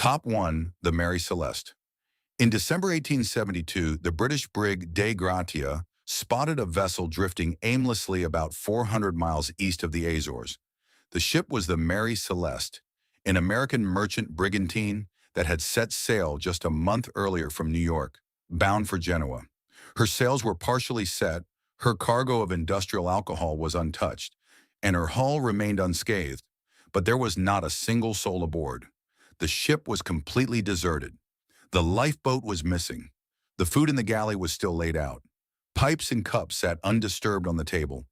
Top 1. The Mary Celeste. In December 1872, the British brig Dei Gratia spotted a vessel drifting aimlessly about 400 miles east of the Azores. The ship was the Mary Celeste, an American merchant brigantine that had set sail just a month earlier from New York, bound for Genoa. Her sails were partially set, her cargo of industrial alcohol was untouched, and her hull remained unscathed, but there was not a single soul aboard. The ship was completely deserted. The lifeboat was missing. The food in the galley was still laid out. Pipes and cups sat undisturbed on the table.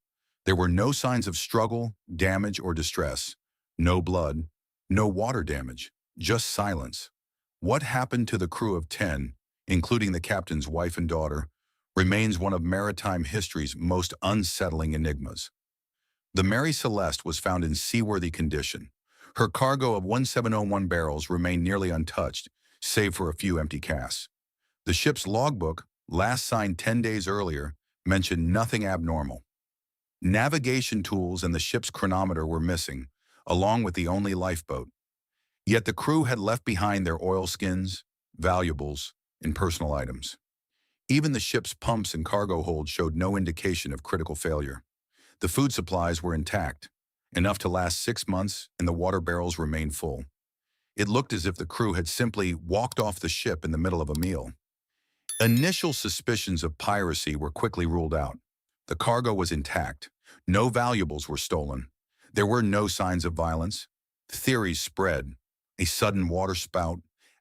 There were no signs of struggle, damage, or distress. No blood, no water damage, just silence. What happened to the crew of 10, including the captain's wife and daughter, remains one of maritime history's most unsettling enigmas. The Mary Celeste was found in seaworthy condition. Her cargo of 1701 barrels remained nearly untouched, save for a few empty casks. The ship's logbook, last signed 10 days earlier, mentioned nothing abnormal. Navigation tools and the ship's chronometer were missing, along with the only lifeboat. Yet the crew had left behind their oilskins, valuables, and personal items. Even the ship's pumps and cargo hold showed no indication of critical failure. The food supplies were intact, enough to last 6 months, and the water barrels remained full. It looked as if the crew had simply walked off the ship in the middle of a meal. Initial suspicions of piracy were quickly ruled out. The cargo was intact. No valuables were stolen. There were no signs of violence. Theories spread. A sudden water spout,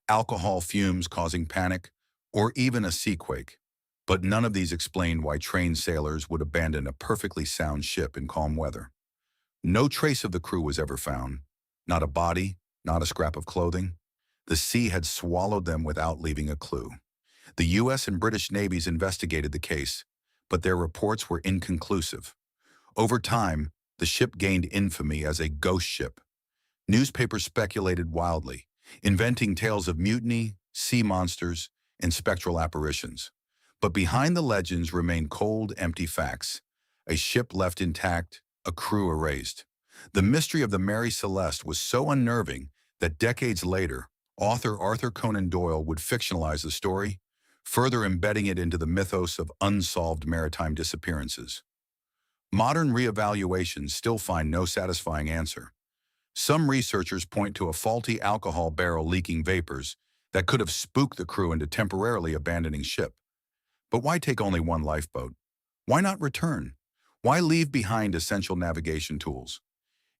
alcohol fumes causing panic, or even a seaquake. But none of these explained why trained sailors would abandon a perfectly sound ship in calm weather. No trace of the crew was ever found. Not a body, not a scrap of clothing. The sea had swallowed them without leaving a clue. The U.S. and British navies investigated the case, but their reports were inconclusive. Over time, the ship gained infamy as a ghost ship. Newspapers speculated wildly, inventing tales of mutiny, sea monsters, and spectral apparitions. But behind the legends remained cold, empty facts. A ship left intact, a crew erased. The mystery of the Mary Celeste was so unnerving that decades later, author Arthur Conan Doyle would fictionalize the story, further embedding it into the mythos of unsolved maritime disappearances. Modern reevaluations still find no satisfying answer. Some researchers point to a faulty alcohol barrel leaking vapors that could have spooked the crew into temporarily abandoning ship. But why take only one lifeboat? Why not return? Why leave behind essential navigation tools?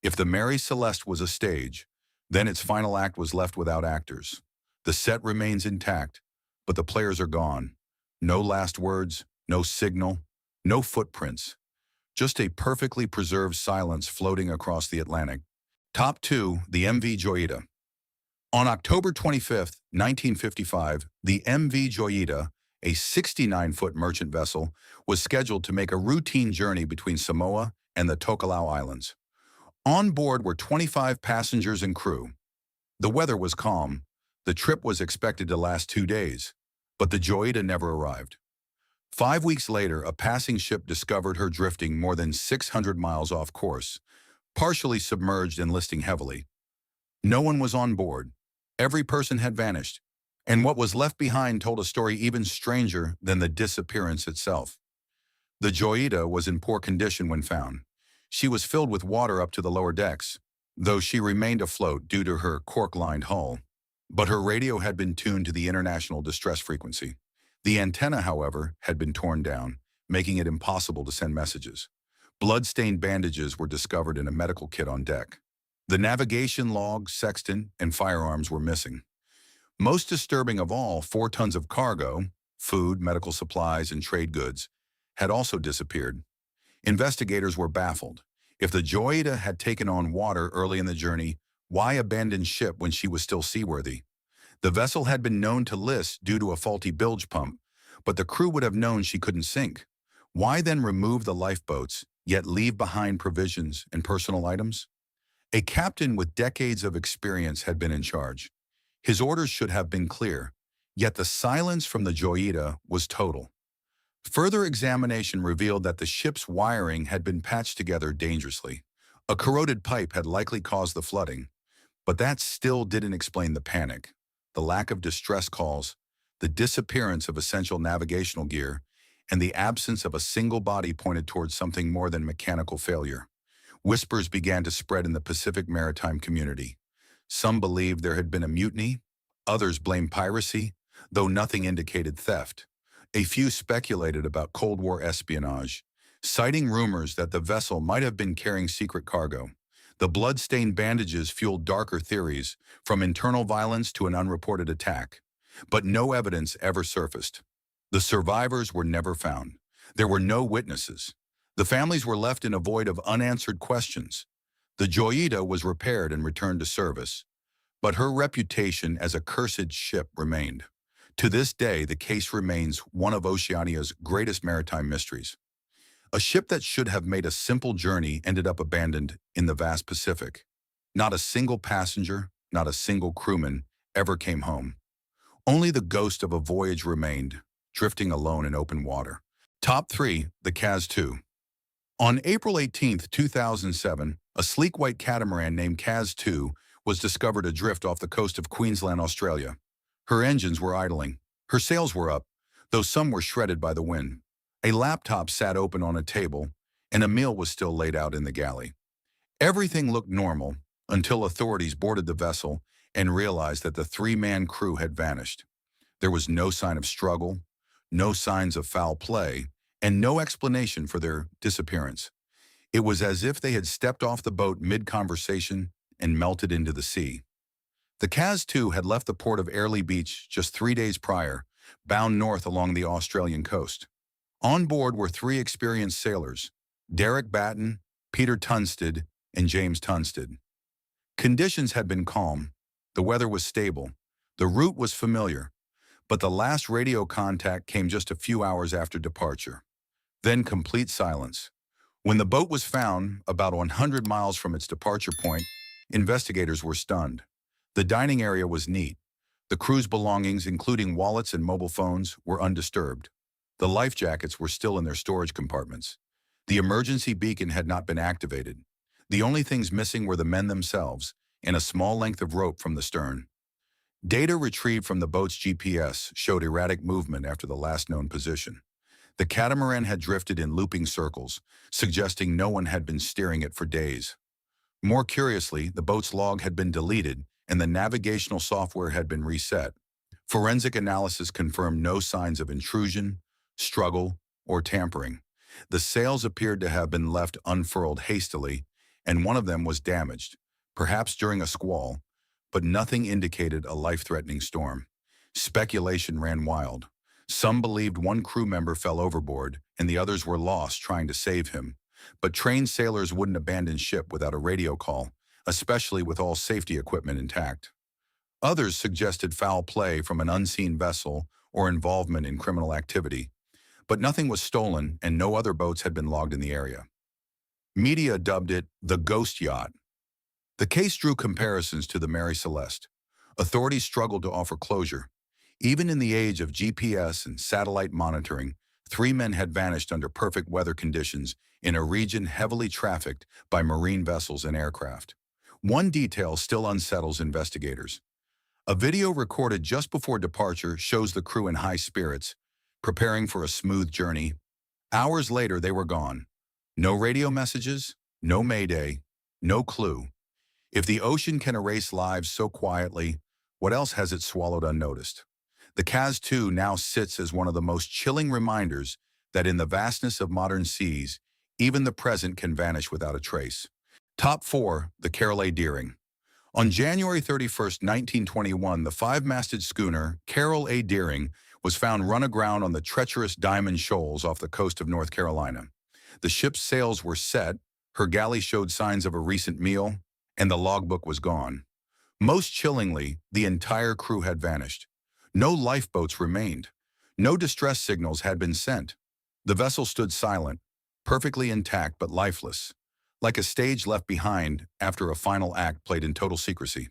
If the Mary Celeste was a stage, then its final act was left without actors. The set remains intact, but the players are gone. No last words, no signal, no footprints. Just a perfectly preserved silence floating across the Atlantic. Top 2. The MV Joyita. On October 25, 1955, the MV Joyita, a 69-foot merchant vessel, was scheduled to make a routine journey between Samoa and the Tokelau Islands. On board were 25 passengers and crew. The weather was calm. The trip was expected to last 2 days, but the Joyita never arrived. 5 weeks later, a passing ship discovered her drifting more than 600 miles off course, partially submerged and listing heavily. No one was on board. Every person had vanished, and what was left behind told a story even stranger than the disappearance itself. The Joyita was in poor condition when found. She was filled with water up to the lower decks, though she remained afloat due to her cork-lined hull. But her radio had been tuned to the international distress frequency. The antenna, however, had been torn down, making it impossible to send messages. Blood-stained bandages were discovered in a medical kit on deck. The navigation log, sextant, and firearms were missing. Most disturbing of all, 4 tons of cargo, food, medical supplies, and trade goods, had also disappeared. Investigators were baffled. If the Joyita had taken on water early in the journey, why abandon ship when she was still seaworthy? The vessel had been known to list due to a faulty bilge pump, but the crew would have known she couldn't sink. Why then remove the lifeboats, yet leave behind provisions and personal items? A captain with decades of experience had been in charge. His orders should have been clear, yet the silence from the Joyita was total. Further examination revealed that the ship's wiring had been patched together dangerously. A corroded pipe had likely caused the flooding, but that still didn't explain the panic. the lack of distress calls, the disappearance of essential navigational gear, and the absence of a single body pointed towards something more than mechanical failure. Whispers began to spread in the Pacific maritime community. Some believed there had been a mutiny, others blamed piracy, though nothing indicated theft. A few speculated about Cold War espionage, citing rumors that the vessel might have been carrying secret cargo. The blood-stained bandages fueled darker theories, from internal violence to an unreported attack. But no evidence ever surfaced. The survivors were never found. There were no witnesses. The families were left in a void of unanswered questions. The Joyita was repaired and returned to service, but her reputation as a cursed ship remained. To this day, the case remains one of Oceania's greatest maritime mysteries. A ship that should have made a simple journey ended up abandoned in the vast Pacific. Not a single passenger, not a single crewman ever came home. Only the ghost of a voyage remained, drifting alone in open water. Top 3. The Kaz 2. On April 18, 2007, a sleek white catamaran named Kaz 2 was discovered adrift off the coast of Queensland, Australia. Her engines were idling. Her sails were up, though some were shredded by the wind. A laptop sat open on a table, and a meal was still laid out in the galley. Everything looked normal until authorities boarded the vessel and realized that the three-man crew had vanished. There was no sign of struggle, no signs of foul play, and no explanation for their disappearance. It was as if they had stepped off the boat mid-conversation and melted into the sea. The Kaz 2 had left the port of Airlie Beach just 3 days prior, bound north along the Australian coast. On board were 3 experienced sailors, Derek Batten, Peter Tunstead, and James Tunstead. Conditions had been calm, the weather was stable, the route was familiar, but the last radio contact came just a few hours after departure. Then complete silence. When the boat was found, about 100 miles from its departure point, investigators were stunned. The dining area was neat. The crew's belongings, including wallets and mobile phones, were undisturbed. The life jackets were still in their storage compartments. The emergency beacon had not been activated. The only things missing were the men themselves and a small length of rope from the stern. Data retrieved from the boat's GPS showed erratic movement after the last known position. The catamaran had drifted in looping circles, suggesting no one had been steering it for days. More curiously, the boat's log had been deleted and the navigational software had been reset. Forensic analysis confirmed no signs of intrusion, struggle, or tampering. The sails appeared to have been left unfurled hastily, and one of them was damaged, perhaps during a squall, but nothing indicated a life-threatening storm. Speculation ran wild. Some believed one crew member fell overboard and the others were lost trying to save him. But trained sailors wouldn't abandon ship without a radio call, especially with all safety equipment intact. Others suggested foul play from an unseen vessel or involvement in criminal activity, but nothing was stolen and no other boats had been logged in the area. Media dubbed it the Ghost Yacht. The case drew comparisons to the Mary Celeste. Authorities struggled to offer closure. Even in the age of GPS and satellite monitoring, 3 men had vanished under perfect weather conditions in a region heavily trafficked by marine vessels and aircraft. One detail still unsettles investigators. A video recorded just before departure shows the crew in high spirits, preparing for a smooth journey. Hours later, they were gone. No radio messages, no mayday, no clue. If the ocean can erase lives so quietly, what else has it swallowed unnoticed? The Kaz 2 now sits as one of the most chilling reminders that in the vastness of modern seas, even the present can vanish without a trace. Top 4. The Carol A. Deering. On January 31, 1921, the 5-masted schooner Carol A. Deering was found run aground on the treacherous Diamond Shoals off the coast of North Carolina. The ship's sails were set, her galley showed signs of a recent meal, and the logbook was gone. Most chillingly, the entire crew had vanished. No lifeboats remained. No distress signals had been sent. The vessel stood silent, perfectly intact but lifeless, like a stage left behind after a final act played in total secrecy.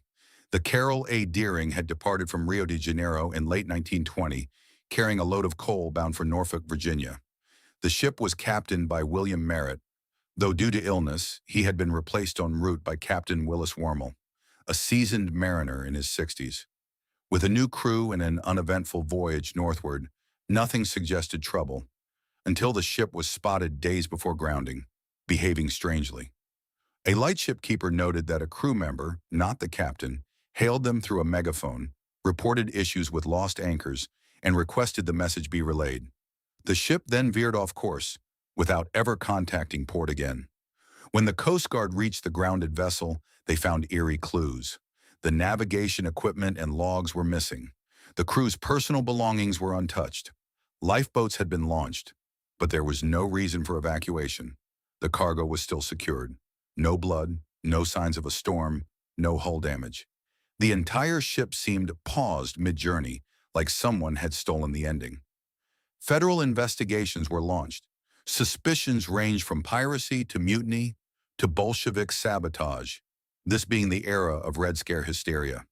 The Carol A. Deering had departed from Rio de Janeiro in late 1920, carrying a load of coal bound for Norfolk, Virginia. The ship was captained by William Merritt, though due to illness, he had been replaced en route by Captain Willis Wormel, a seasoned mariner in his 60s. With a new crew and an uneventful voyage northward, nothing suggested trouble until the ship was spotted days before grounding, behaving strangely. A lightship keeper noted that a crew member, not the captain, hailed them through a megaphone, reported issues with lost anchors, and requested the message be relayed. The ship then veered off course, without ever contacting port again. When the Coast Guard reached the grounded vessel, they found eerie clues. The navigation equipment and logs were missing. The crew's personal belongings were untouched. Lifeboats had been launched, but there was no reason for evacuation. The cargo was still secured. No blood, no signs of a storm, no hull damage. The entire ship seemed paused mid-journey, like someone had stolen the ending. Federal investigations were launched. Suspicions ranged from piracy to mutiny to Bolshevik sabotage, this being the era of Red Scare hysteria.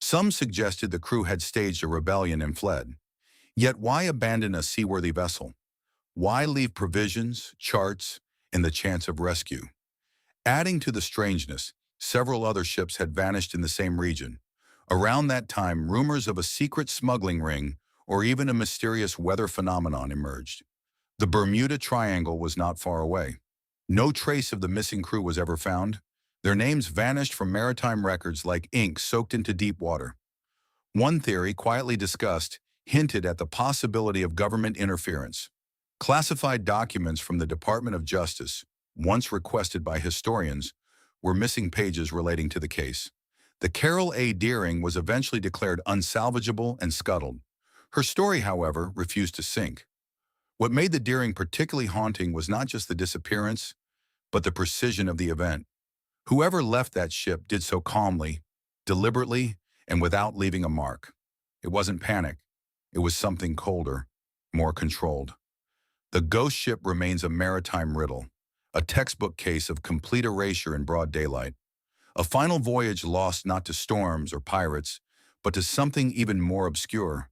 Some suggested the crew had staged a rebellion and fled. Yet why abandon a seaworthy vessel? Why leave provisions, charts, and the chance of rescue? Adding to the strangeness, several other ships had vanished in the same region. Around that time, rumors of a secret smuggling ring or even a mysterious weather phenomenon emerged. The Bermuda Triangle was not far away. No trace of the missing crew was ever found. Their names vanished from maritime records like ink soaked into deep water. One theory, quietly discussed, hinted at the possibility of government interference. Classified documents from the Department of Justice, once requested by historians, were missing pages relating to the case. The Carol A. Deering was eventually declared unsalvageable and scuttled. Her story, however, refused to sink. What made the Deering particularly haunting was not just the disappearance, but the precision of the event. Whoever left that ship did so calmly, deliberately, and without leaving a mark. It wasn't panic. It was something colder, more controlled. The ghost ship remains a maritime riddle, a textbook case of complete erasure in broad daylight. A final voyage lost not to storms or pirates, but to something even more obscure,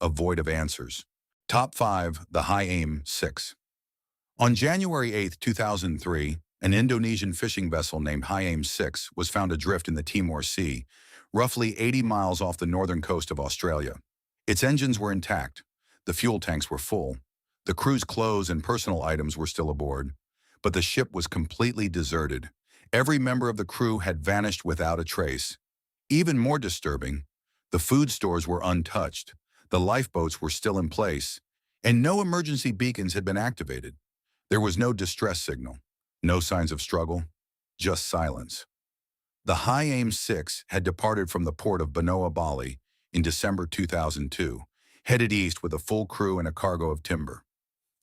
a void of answers. Top 5. The High Aim 6. On January 8, 2003, an Indonesian fishing vessel named High Aim 6 was found adrift in the Timor Sea, roughly 80 miles off the northern coast of Australia. Its engines were intact, the fuel tanks were full, the crew's clothes and personal items were still aboard, but the ship was completely deserted. Every member of the crew had vanished without a trace. Even more disturbing, the food stores were untouched, the lifeboats were still in place, and no emergency beacons had been activated. There was no distress signal, no signs of struggle, just silence. The High Aim 6 had departed from the port of Benoa, Bali, in December 2002, headed east with a full crew and a cargo of timber.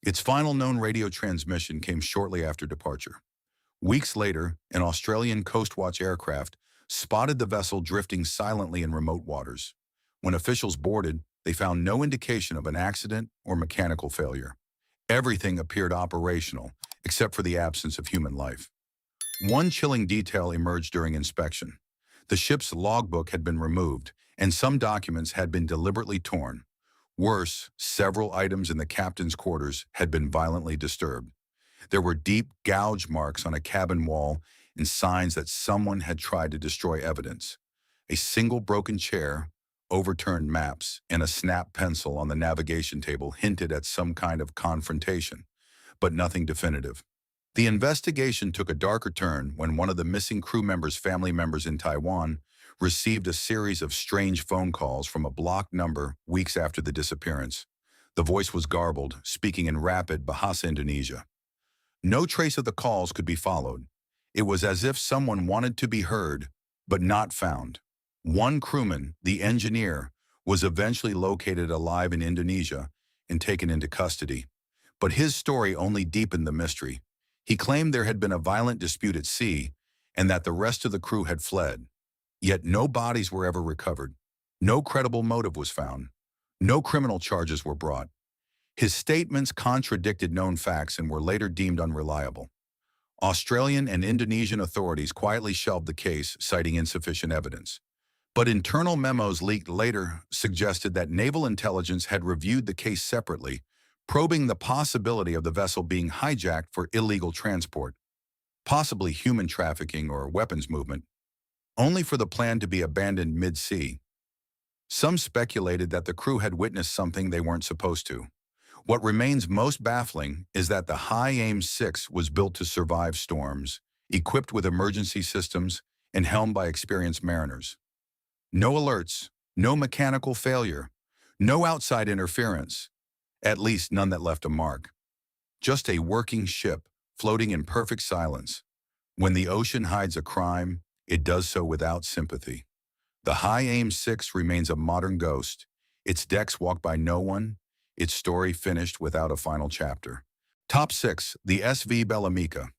Its final known radio transmission came shortly after departure. Weeks later, an Australian Coast Watch aircraft spotted the vessel drifting silently in remote waters. When officials boarded, they found no indication of an accident or mechanical failure. Everything appeared operational, except for the absence of human life. One chilling detail emerged during inspection. The ship's logbook had been removed, and some documents had been deliberately torn. Worse, several items in the captain's quarters had been violently disturbed. There were deep gouge marks on a cabin wall and signs that someone had tried to destroy evidence. A single broken chair, overturned maps, and a snap pencil on the navigation table hinted at some kind of confrontation, but nothing definitive. The investigation took a darker turn when one of the missing crew members' family members in Taiwan received a series of strange phone calls from a blocked number weeks after the disappearance. The voice was garbled, speaking in rapid Bahasa Indonesia. No trace of the calls could be followed. It was as if someone wanted to be heard, but not found. One crewman, the engineer, was eventually located alive in Indonesia and taken into custody. But his story only deepened the mystery. He claimed there had been a violent dispute at sea and that the rest of the crew had fled. Yet no bodies were ever recovered. No credible motive was found. No criminal charges were brought. His statements contradicted known facts and were later deemed unreliable. Australian and Indonesian authorities quietly shelved the case, citing insufficient evidence. But internal memos leaked later suggested that naval intelligence had reviewed the case separately, probing the possibility of the vessel being hijacked for illegal transport, possibly human trafficking or weapons movement, only for the plan to be abandoned mid-sea. Some speculated that the crew had witnessed something they weren't supposed to. What remains most baffling is that the high-aim 6 was built to survive storms, equipped with emergency systems, and helmed by experienced mariners. No alerts, no mechanical failure, no outside interference, at least none that left a mark. Just a working ship, floating in perfect silence. When the ocean hides a crime, it does so without sympathy. The high-aim 6 remains a modern ghost, its decks walked by no one, its story finished without a final chapter. Top 6. The SV Bellamica.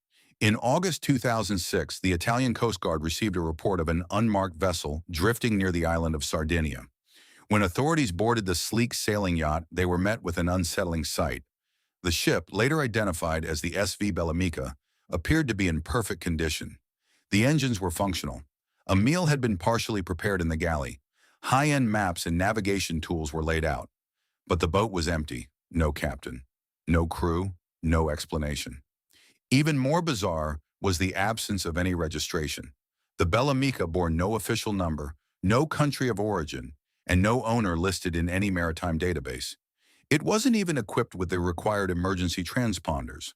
In August 2006, the Italian Coast Guard received a report of an unmarked vessel drifting near the island of Sardinia. When authorities boarded the sleek sailing yacht, they were met with an unsettling sight. The ship, later identified as the SV Bellamica, appeared to be in perfect condition. The engines were functional. A meal had been partially prepared in the galley. High-end maps and navigation tools were laid out. But the boat was empty. No captain. No crew. No explanation. Even more bizarre was the absence of any registration. The Bellamica bore no official number, no country of origin, and no owner listed in any maritime database. It wasn't even equipped with the required emergency transponders.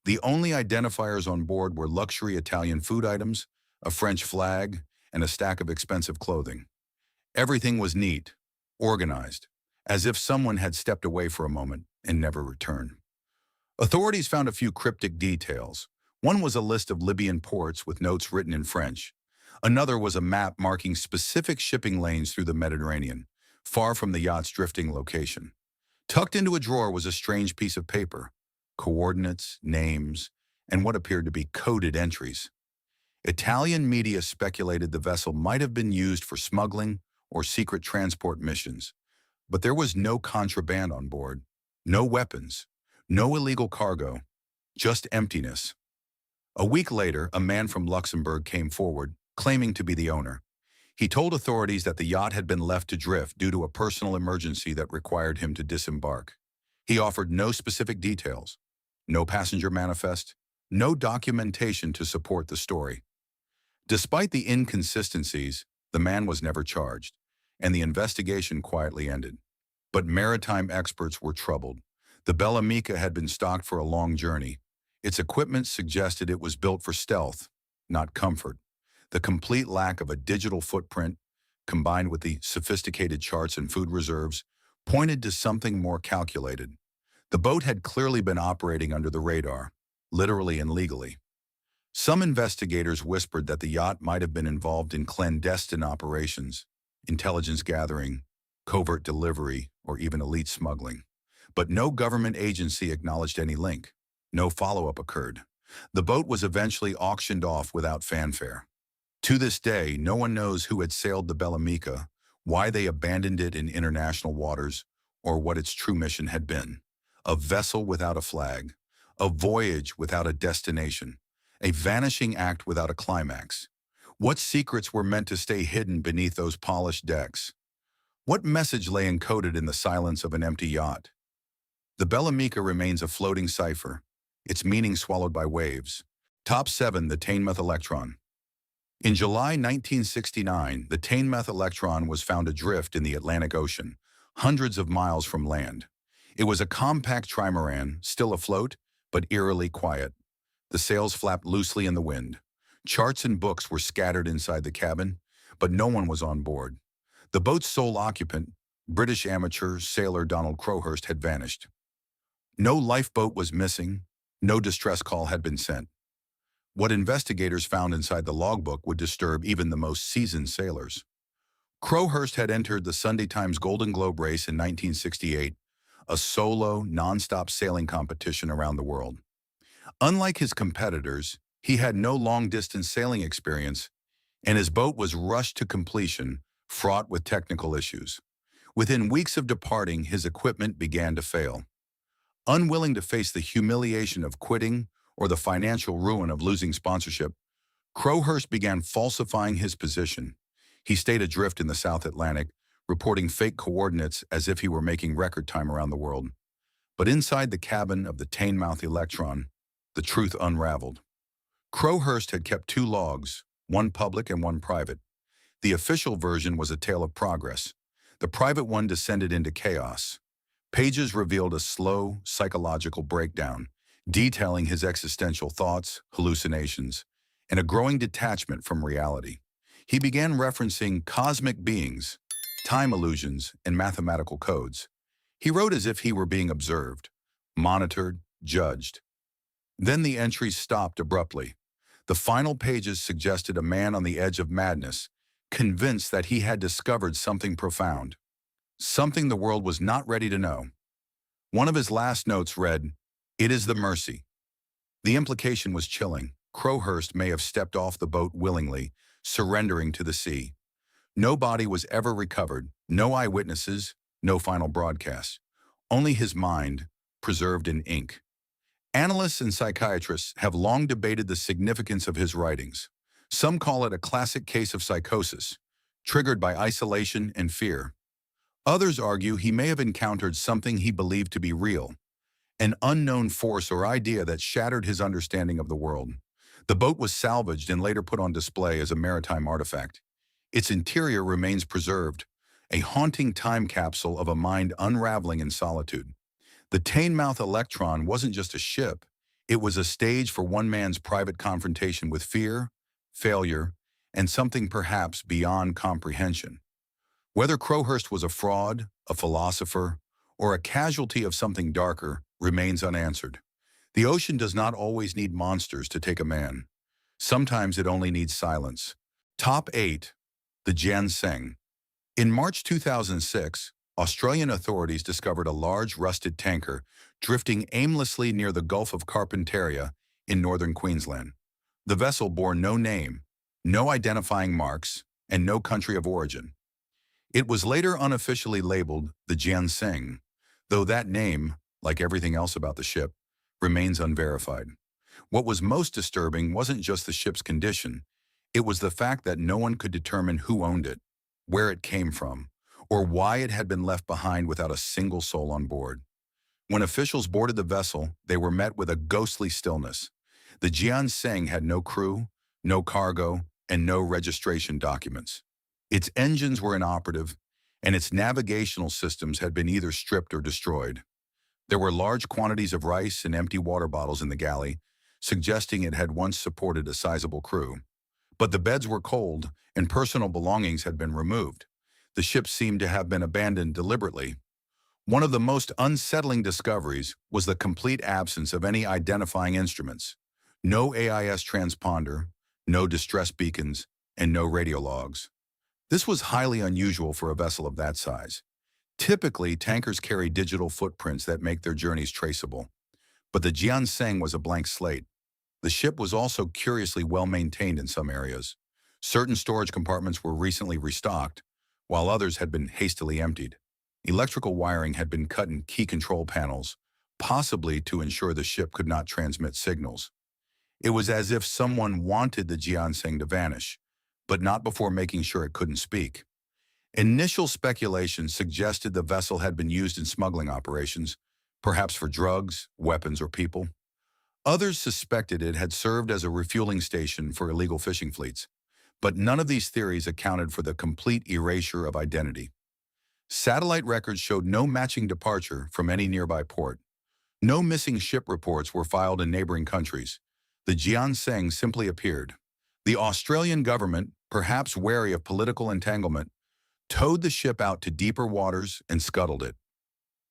The only identifiers on board were luxury Italian food items, a French flag, and a stack of expensive clothing. Everything was neat, organized, as if someone had stepped away for a moment and never returned. Authorities found a few cryptic details. One was a list of Libyan ports with notes written in French. Another was a map marking specific shipping lanes through the Mediterranean, far from the yacht's drifting location. Tucked into a drawer was a strange piece of paper, coordinates, names, and what appeared to be coded entries. Italian media speculated the vessel might have been used for smuggling or secret transport missions, but there was no contraband on board, no weapons, no illegal cargo, just emptiness. A week later, a man from Luxembourg came forward, claiming to be the owner. He told authorities that the yacht had been left to drift due to a personal emergency that required him to disembark. He offered no specific details, no passenger manifest, no documentation to support the story. Despite the inconsistencies, the man was never charged, and the investigation quietly ended. But maritime experts were troubled. The Bellamica had been stocked for a long journey. Its equipment suggested it was built for stealth, not comfort. The complete lack of a digital footprint, combined with the sophisticated charts and food reserves, pointed to something more calculated. The boat had clearly been operating under the radar, literally and legally. Some investigators whispered that the yacht might have been involved in clandestine operations, intelligence gathering, covert delivery, or even elite smuggling. But no government agency acknowledged any link. No follow-up occurred. The boat was eventually auctioned off without fanfare. To this day, no one knows who had sailed the Bellamica, why they abandoned it in international waters, or what its true mission had been. A vessel without a flag, a voyage without a destination, a vanishing act without a climax. What secrets were meant to stay hidden beneath those polished decks? What message lay encoded in the silence of an empty yacht? The Bellamica remains a floating cipher, its meaning swallowed by waves. Top 7. The Teignmouth Electron. In July 1969, the Teignmouth Electron was found adrift in the Atlantic Ocean, hundreds of miles from land. It was a compact trimaran, still afloat, but eerily quiet. The sails flapped loosely in the wind. Charts and books were scattered inside the cabin, but no one was on board. The boat's sole occupant, British amateur sailor Donald Crowhurst, had vanished. No lifeboat was missing, no distress call had been sent. What investigators found inside the logbook would disturb even the most seasoned sailors. Crowhurst had entered the Sunday Times Golden Globe race in 1968, a solo, non-stop sailing competition around the world. Unlike his competitors, he had no long-distance sailing experience, and his boat was rushed to completion, fraught with technical issues. Within weeks of departing, his equipment began to fail. Unwilling to face the humiliation of quitting or the financial ruin of losing sponsorship, Crowhurst began falsifying his position. He stayed adrift in the South Atlantic, reporting fake coordinates as if he were making record time around the world. But inside the cabin of the Teignmouth Electron, the truth unraveled. Crowhurst had kept 2 logs, one public and one private. The official version was a tale of progress. The private one descended into chaos. Pages revealed a slow, psychological breakdown, detailing his existential thoughts, hallucinations, and a growing detachment from reality. He began referencing cosmic beings, time illusions, and mathematical codes. He wrote as if he were being observed, monitored, judged. Then the entries stopped abruptly. The final pages suggested a man on the edge of madness, convinced that he had discovered something profound, something the world was not ready to know. One of his last notes read, "It is the mercy." The implication was chilling. Crowhurst may have stepped off the boat willingly, surrendering to the sea. No body was ever recovered, no eyewitnesses, no final broadcast. Only his mind, preserved in ink. Analysts and psychiatrists have long debated the significance of his writings. Some call it a classic case of psychosis, triggered by isolation and fear. Others argue he may have encountered something he believed to be real, an unknown force or idea that shattered his understanding of the world. The boat was salvaged and later put on display as a maritime artifact. Its interior remains preserved, a haunting time capsule of a mind unraveling in solitude. The Teignmouth Electron wasn't just a ship, it was a stage for one man's private confrontation with fear, failure, and something perhaps beyond comprehension. Whether Crowhurst was a fraud, a philosopher, or a casualty of something darker remains unanswered. The ocean does not always need monsters to take a man. Sometimes it only needs silence. Top 8. The Gianseng. In March 2006, Australian authorities discovered a large rusted tanker drifting aimlessly near the Gulf of Carpentaria in northern Queensland. The vessel bore no name, no identifying marks, and no country of origin. It was later unofficially labeled the Gianseng, though that name, like everything else about the ship, remains unverified. What was most disturbing wasn't just the ship's condition, it was the fact that no one could determine who owned it, where it came from, or why it had been left behind without a single soul on board. When officials boarded the vessel, they were met with a ghostly stillness. The Gianseng had no crew, no cargo, and no registration documents. Its engines were inoperative, and its navigational systems had been either stripped or destroyed. There were large quantities of rice and empty water bottles in the galley, suggesting it had once supported a sizable crew. But the beds were cold, and personal belongings had been removed. The ship seemed to have been abandoned deliberately. One of the most unsettling discoveries was the complete absence of any identifying instruments. No AIS transponder, no distress beacons, and no radio logs. This was highly unusual for a vessel of that size. Typically, tankers carry digital footprints that make their journeys traceable. But the Gianseng was a blank slate. The ship was also curiously well maintained in some areas. Certain storage compartments were recently restocked, while others had been hastily emptied. Electrical wiring had been cut in key control panels, possibly to ensure the ship could not transmit signals. It was as if someone wanted the Gianseng to vanish, but not before making sure it couldn't speak. Initial speculation suggested the vessel had been used in smuggling operations, perhaps for drugs, weapons, or people. Others suspected it had served as a refueling station for illegal fishing fleets, but none of these theories accounted for the complete erasure of identity. Satellite records showed no matching departure from any nearby port. No missing ship reports were filed in neighboring countries. The Gianseng simply appeared. The Australian government, perhaps wary of political entanglement, towed the ship out to deeper waters and scuttled it.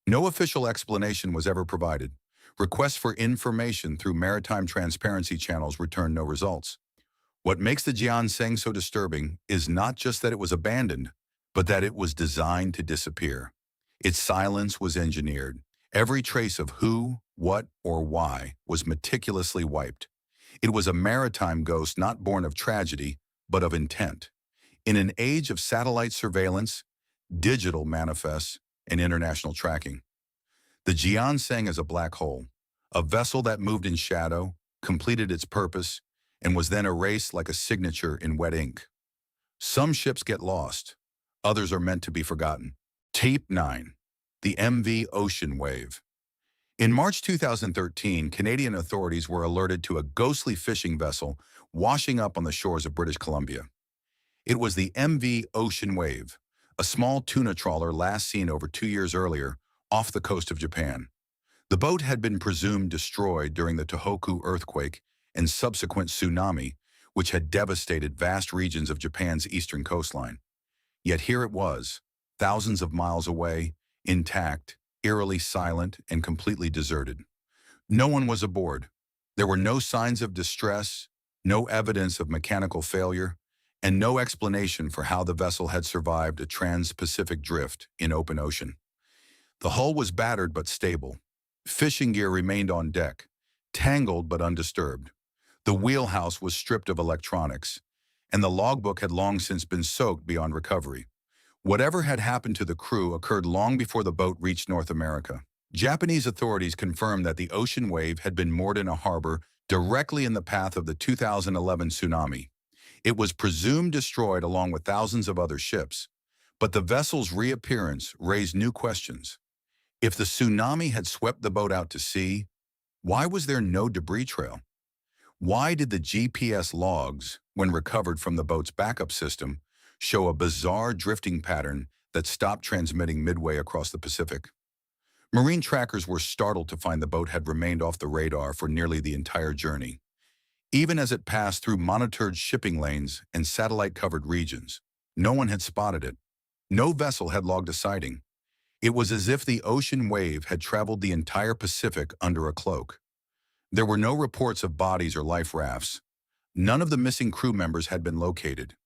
No official explanation was ever provided. Requests for information through maritime transparency channels returned no results. What makes the Gianseng so disturbing is not just that it was abandoned, but that it was designed to disappear. Its silence was engineered. Every trace of who, what, or why was meticulously wiped. It was a maritime ghost not born of tragedy, but of intent. In an age of satellite surveillance, digital manifests, and international tracking, the Gianseng is a black hole, a vessel that moved in shadow, completed its purpose, and was then erased like a signature in wet ink. Some ships get lost, others are meant to be forgotten. Tape 9. The MV Ocean Wave. In March 2013, Canadian authorities were alerted to a ghostly fishing vessel washing up on the shores of British Columbia. It was the MV Ocean Wave, a small tuna trawler last seen over 2 years earlier off the coast of Japan. The boat had been presumed destroyed during the Tohoku earthquake and subsequent tsunami, which had devastated vast regions of Japan's eastern coastline. Yet here it was, thousands of miles away, intact, eerily silent, and completely deserted. No one was aboard. There were no signs of distress, no evidence of mechanical failure, and no explanation for how the vessel had survived a trans-Pacific drift in open ocean. The hull was battered but stable. Fishing gear remained on deck, tangled but undisturbed. The wheelhouse was stripped of electronics, and the logbook had long since been soaked beyond recovery. Whatever had happened to the crew occurred long before the boat reached North America. Japanese authorities confirmed that the ocean wave had been moored in a harbor directly in the path of the 2011 tsunami. It was presumed destroyed along with thousands of other ships, but the vessel's reappearance raised new questions. If the tsunami had swept the boat out to sea, why was there no debris trail? Why did the GPS logs, when recovered from the boat's backup system, show a bizarre drifting pattern that stopped transmitting midway across the Pacific? Marine trackers were startled to find the boat had remained off the radar for nearly the entire journey. Even as it passed through monitored shipping lanes and satellite-covered regions, no one had spotted it. No vessel had logged a sighting. It was as if the ocean wave had traveled the entire Pacific under a cloak. There were no reports of bodies or life rafts. None of the missing crew members had been located.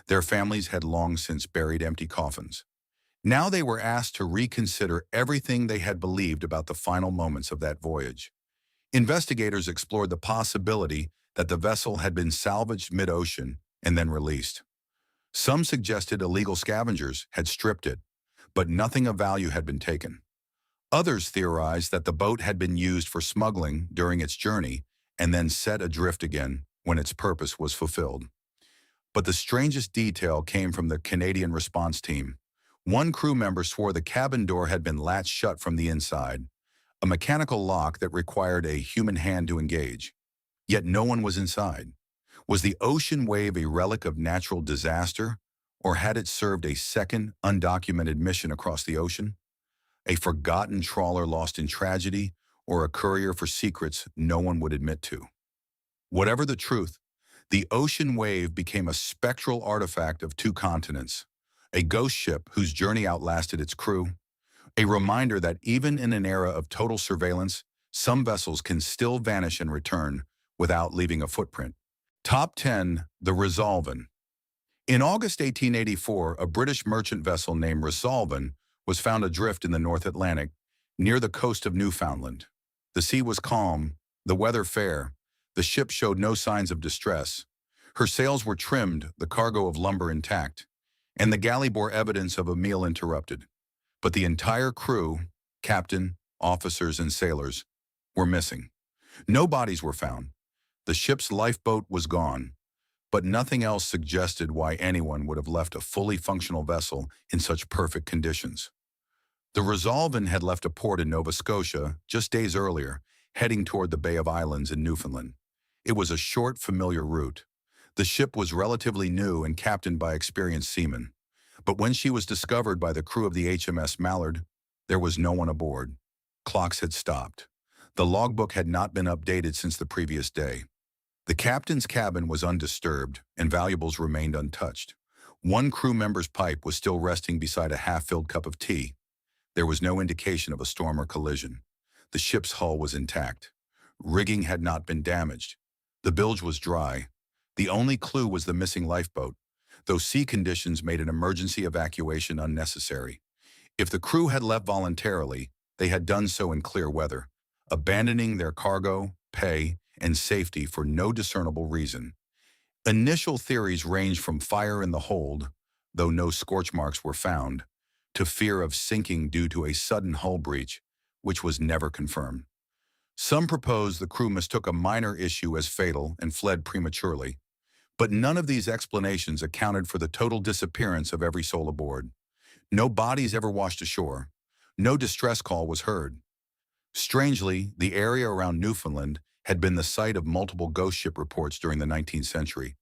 Their families had long since buried empty coffins. Now they were asked to reconsider everything they had believed about the final moments of that voyage. Investigators explored the possibility that the vessel had been salvaged mid-ocean and then released. Some suggested illegal scavengers had stripped it, but nothing of value had been taken. Others theorized that the boat had been used for smuggling during its journey and then set adrift again when its purpose was fulfilled. But the strangest detail came from the Canadian response team. One crew member swore the cabin door had been latched shut from the inside, a mechanical lock that required a human hand to engage. Yet no one was inside. Was the ocean wave a relic of natural disaster, or had it served a second, undocumented mission across the ocean? A forgotten trawler lost in tragedy, or a courier for secrets no one would admit to? Whatever the truth, the ocean wave became a spectral artifact of two continents, a ghost ship whose journey outlasted its crew, a reminder that even in an era of total surveillance, some vessels can still vanish and return without leaving a footprint. Top 10. The Resolven. In August 1884, a British merchant vessel named Resolven was found adrift in the North Atlantic, near the coast of Newfoundland. The sea was calm, the weather fair, the ship showed no signs of distress. Her sails were trimmed, the cargo of lumber intact, and the galley bore evidence of a meal interrupted. But the entire crew, captain, officers, and sailors, were missing. No bodies were found. The ship's lifeboat was gone, but nothing else suggested why anyone would have left a fully functional vessel in such perfect conditions. The Resolven had left a port in Nova Scotia just days earlier, heading toward the Bay of Islands in Newfoundland. It was a short, familiar route. The ship was relatively new and captained by experienced seamen. But when she was discovered by the crew of the HMS Mallard, there was no one aboard. Clocks had stopped. The logbook had not been updated since the previous day. The captain's cabin was undisturbed, and valuables remained untouched. One crew member's pipe was still resting beside a half-filled cup of tea. There was no indication of a storm or collision. The ship's hull was intact. Rigging had not been damaged. The bilge was dry. The only clue was the missing lifeboat, though sea conditions made an emergency evacuation unnecessary. If the crew had left voluntarily, they had done so in clear weather, abandoning their cargo, pay, and safety for no discernible reason. Initial theories ranged from fire in the hold, though no scorch marks were found, to fear of sinking due to a sudden hull breach, which was never confirmed. Some proposed the crew mistook a minor issue as fatal and fled prematurely, but none of these explanations accounted for the total disappearance of every soul aboard. No bodies ever washed ashore. No distress call was heard. Strangely, the area around Newfoundland had been the site of multiple ghost ship reports during the 19th century,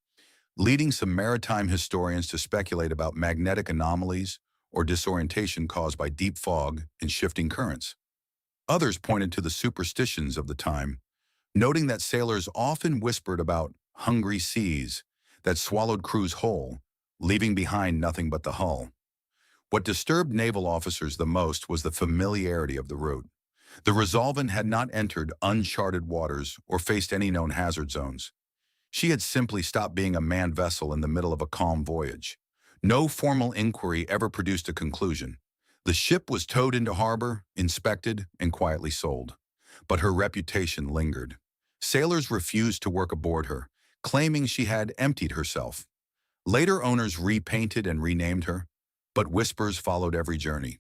leading some maritime historians to speculate about magnetic anomalies or disorientation caused by deep fog and shifting currents. Others pointed to the superstitions of the time, noting that sailors often whispered about hungry seas that swallowed crews whole, leaving behind nothing but the hull. What disturbed naval officers the most was the familiarity of the route. The Resolvent had not entered uncharted waters or faced any known hazard zones. She had simply stopped being a manned vessel in the middle of a calm voyage. No formal inquiry ever produced a conclusion. The ship was towed into harbor, inspected, and quietly sold. But her reputation lingered. Sailors refused to work aboard her, claiming she had emptied herself. Later owners repainted and renamed her, but whispers followed every journey.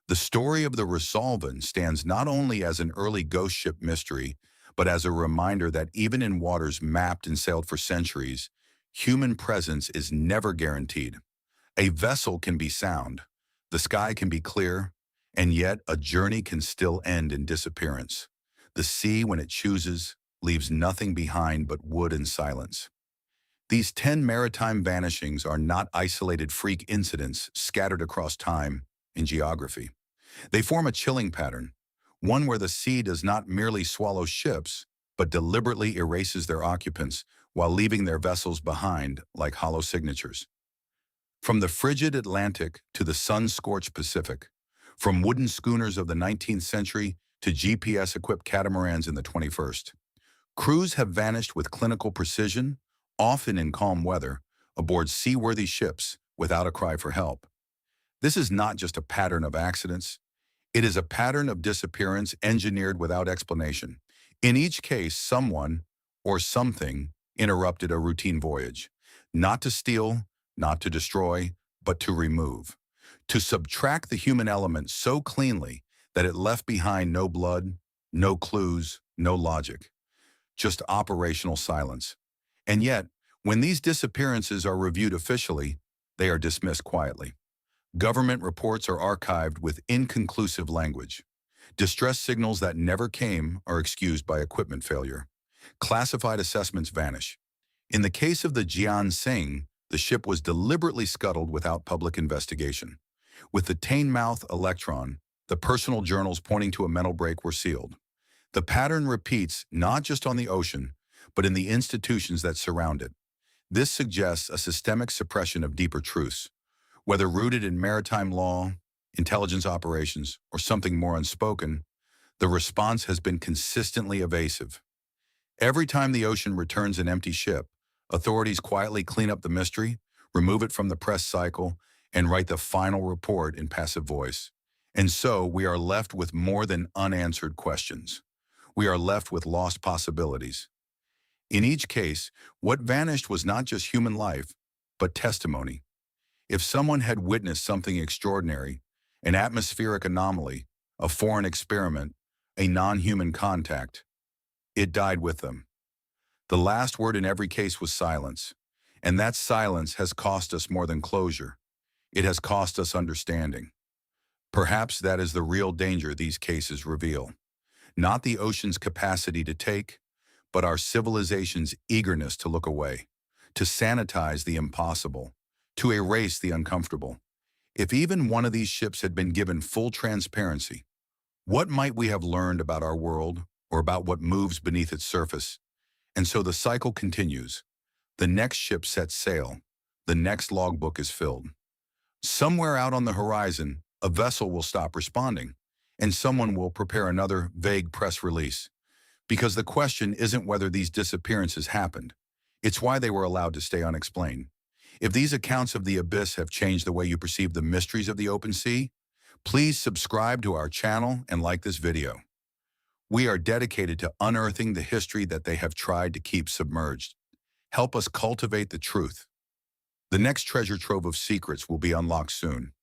The story of the Resolvent stands not only as an early ghost ship mystery, but as a reminder that even in waters mapped and sailed for centuries, human presence is never guaranteed. A vessel can be sound, the sky can be clear, and yet a journey can still end in disappearance. The sea, when it chooses, leaves nothing behind but wood and silence. These 10 maritime vanishings are not isolated freak incidents scattered across time and geography. They form a chilling pattern, one where the sea does not merely swallow ships, but deliberately erases their occupants while leaving their vessels behind like hollow signatures. From the frigid Atlantic to the sun-scorched Pacific, from wooden schooners of the 19th century to GPS-equipped catamarans in the 21st, crews have vanished with clinical precision, often in calm weather, aboard seaworthy ships without a cry for help. This is not just a pattern of accidents. It is a pattern of disappearance engineered without explanation. In each case, someone or something interrupted a routine voyage, not to steal, not to destroy, but to remove, to subtract the human element so cleanly that it left behind no blood, no clues, no logic, just operational silence. And yet, when these disappearances are reviewed officially, they are dismissed quietly. Government reports are archived with inconclusive language. Distress signals that never came are excused by equipment failure. Classified assessments vanish. In the case of the Jian Sing, the ship was deliberately scuttled without public investigation. With the Teignmouth Electron, the personal journals pointing to a mental break were sealed. The pattern repeats not just on the ocean, but in the institutions that surround it. This suggests a systemic suppression of deeper truths. Whether rooted in maritime law, intelligence operations, or something more unspoken, the response has been consistently evasive. Every time the ocean returns an empty ship, authorities quietly clean up the mystery, remove it from the press cycle, and write the final report in passive voice. And so we are left with more than unanswered questions. We are left with lost possibilities. In each case, what vanished was not just human life, but testimony. If someone had witnessed something extraordinary, an atmospheric anomaly, a foreign experiment, a non-human contact, it died with them. The last word in every case was silence, and that silence has cost us more than closure. It has cost us understanding. Perhaps that is the real danger these cases reveal. Not the ocean's capacity to take, but our civilization's eagerness to look away, to sanitize the impossible, to erase the uncomfortable. If even one of these ships had been given full transparency, what might we have learned about our world or about what moves beneath its surface? And so the cycle continues. The next ship sets sail. The next logbook is filled. Somewhere out on the horizon, a vessel will stop responding, and someone will prepare another vague press release. Because the question isn't whether these disappearances happened. It's why they were allowed to stay unexplained. If these accounts of the abyss have changed the way you perceive the mysteries of the open sea, please subscribe to our channel and like this video. We are dedicated to unearthing the history that they have tried to keep submerged. Help us cultivate the truth. The next treasure trove of secrets will be unlocked soon.